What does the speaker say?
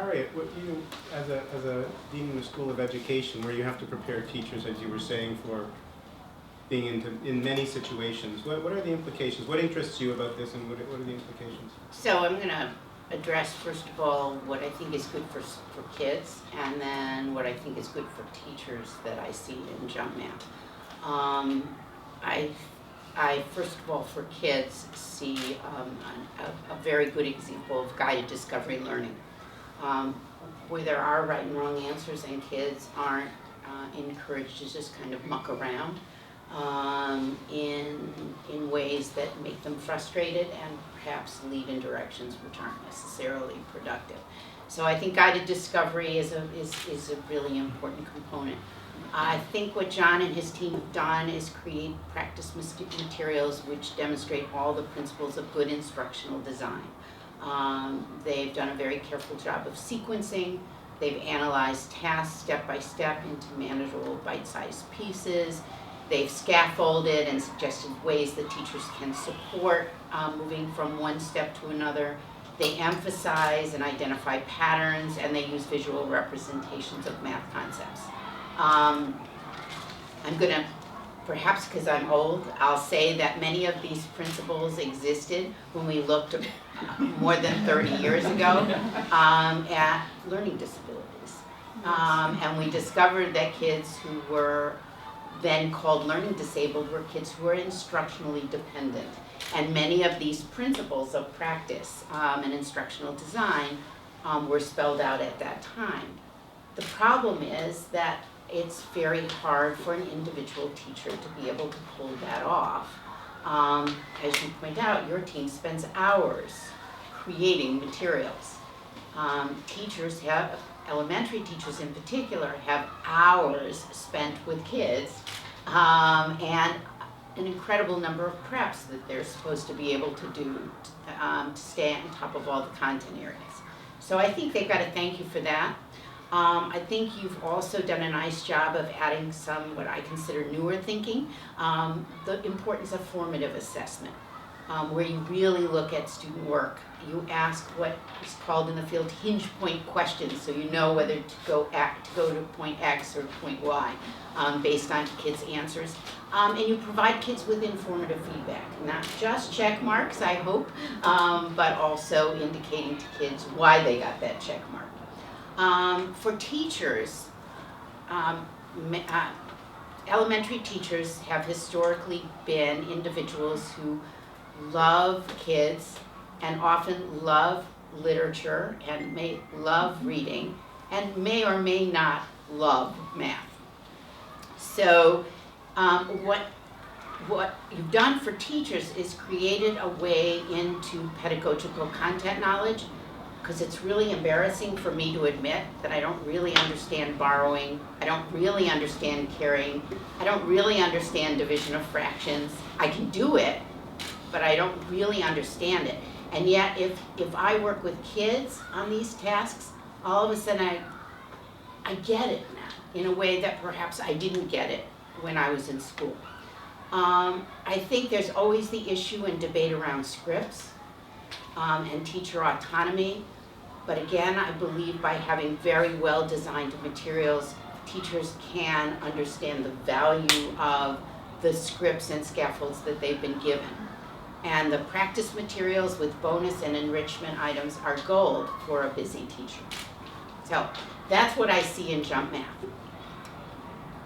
Harriet, what you, as a dean in the School of Education, where you have to prepare teachers, as you were saying, for being in many situations, what are the implications? What interests you about this, and what are the implications? So I'm going to address, first of all, what I think is good for kids, and then what I think is good for teachers that I see in jump math. I first of all, for kids, see a very good example of guided discovery learning, where there are right and wrong answers, and kids aren't encouraged to just kind of muck around in ways that make them frustrated and perhaps lead in directions which aren't necessarily productive. So I think guided discovery is a really important component. I think what John and his team have done is create practice materials which demonstrate all the principles of good instructional design. They've done a very careful job of sequencing. They've analyzed tasks step by step into manageable bite-sized pieces. They've scaffolded and suggested ways that teachers can support moving from one step to another. They emphasize and identify patterns, and they use visual representations of math concepts. I'm going to, perhaps because I'm old, I'll say that many of these principles existed when we looked more than 30 years ago at learning disabilities. And we discovered that kids who were then called learning disabled were kids who were instructionally dependent. And many of these principles of practice and instructional design were spelled out at that time. The problem is that it's very hard for an individual teacher to be able to pull that off. As you point out, your team spends hours creating materials. Teachers have, elementary teachers in particular, have hours spent with kids and an incredible number of preps that they're supposed to be able to do to stay on top of all the content areas. So I think they've got to thank you for that. I think you've also done a nice job of adding some what I consider newer thinking, the importance of formative assessment, where you really look at student work. You ask what is called in the field hinge point questions, so you know whether to go to point X or point Y based on kids' answers. And you provide kids with informative feedback, not just check marks, I hope, but also indicating to kids why they got that check mark. For teachers, elementary teachers have historically been individuals who love kids and often love literature and may love reading and may or may not love math. So what you've done for teachers is created a way into pedagogical content knowledge, because it's really embarrassing for me to admit that I don't really understand borrowing, I don't really understand carrying, I don't really understand division of fractions. I can do it, but I don't really understand it. And yet, if I work with kids on these tasks, all of a sudden I get it now in a way that perhaps I didn't get it when I was in school. I think there's always the issue and debate around scripts and teacher autonomy. But again, I believe by having very well designed materials, teachers can understand the value of the scripts and scaffolds that they've been given. And the practice materials with bonus and enrichment items are gold for a busy teacher. So that's what I see in jump math.